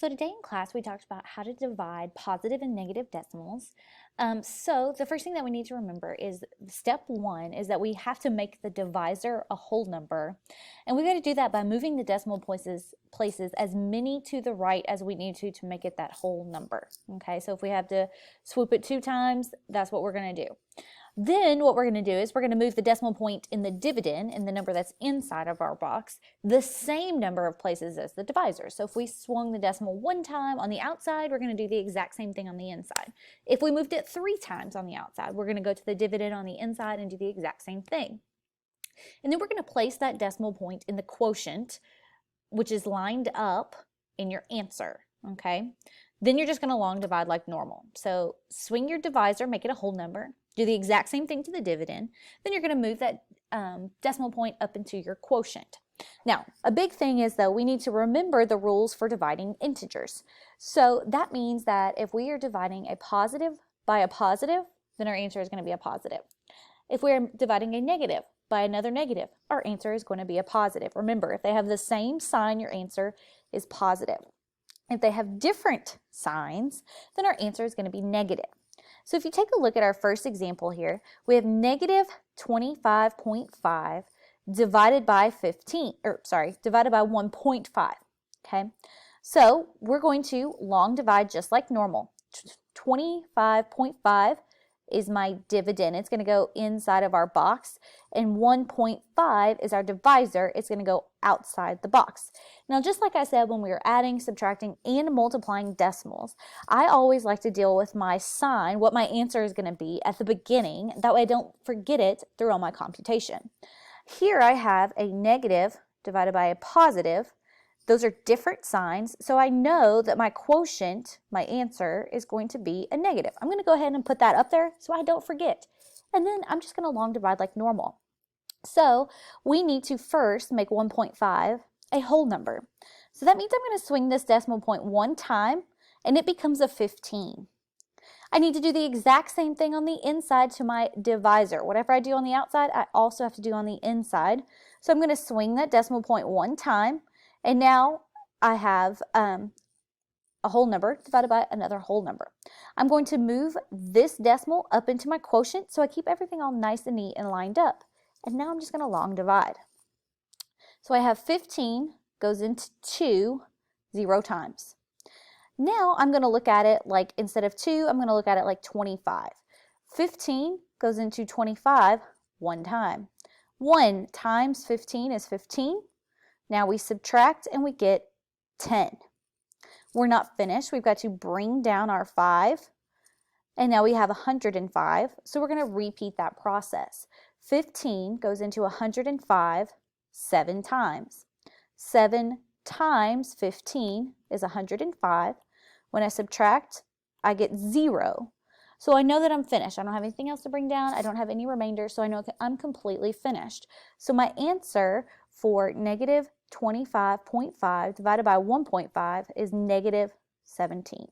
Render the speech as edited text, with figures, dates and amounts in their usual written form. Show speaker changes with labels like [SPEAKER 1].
[SPEAKER 1] So today in class we talked about how to divide positive and negative decimals. So the first thing that we need to remember is step one is that we have to make the divisor a whole number. And we got to do that by moving the decimal places as many to the right as we need to make it that whole number. Okay, so if we have to swoop it 2 times, that's what we're going to do. Then what we're going to do is we're going to move the decimal point in the dividend, in the number that's inside of our box, the same number of places as the divisor. So if we swung the decimal 1 time on the outside, we're going to do the exact same thing on the inside. If we moved it 3 times on the outside, we're going to go to the dividend on the inside and do the exact same thing. And then we're going to place that decimal point in the quotient, which is lined up in your answer, okay? Then you're just going to long divide like normal. So swing your divisor, make it a whole number. Do the exact same thing to the dividend. Then you're going to move that decimal point up into your quotient. Now, a big thing is though we need to remember the rules for dividing integers. So that means that if we are dividing a positive by a positive, then our answer is going to be a positive. If we are dividing a negative by another negative, our answer is going to be a positive. Remember, if they have the same sign, your answer is positive. If they have different signs, then our answer is going to be negative. So if you take a look at our first example here, we have negative 25.5 divided by divided by 1.5, okay? So we're going to long divide just like normal. 25.5 is my dividend. It's going to go inside of our box, and 1.5 is our divisor. It's going to go outside the box. Now, just like I said when we were adding, subtracting, and multiplying decimals, I always like to deal with my sign, what my answer is going to be at the beginning. That way I don't forget it through all my computation. Here I have a negative divided by a positive. Those are different signs, so I know that my quotient, my answer, is going to be a negative. I'm going to go ahead and put that up there so I don't forget. And then I'm just going to long divide like normal. So we need to first make 1.5 a whole number. So that means I'm going to swing this decimal point 1 time, and it becomes a 15. I need to do the exact same thing on the inside to my divisor. Whatever I do on the outside, I also have to do on the inside. So I'm going to swing that decimal point 1 time. And now I have a whole number divided by another whole number. I'm going to move this decimal up into my quotient so I keep everything all nice and neat and lined up. And now I'm just going to long divide. So I have 15 goes into 2 0 times. Now I'm going to look at it like instead of 2, I'm going to look at it like 25. 15 goes into 25 1 time. 1 times 15 is 15. Now we subtract and we get 10. We're not finished. We've got to bring down our 5. And now we have 105. So we're going to repeat that process. 15 goes into 105 7 times. 7 times 15 is 105. When I subtract, I get 0. So I know that I'm finished. I don't have anything else to bring down. I don't have any remainder, so I know I'm completely finished. So my answer for negative 25.5 divided by 1.5 is negative 17.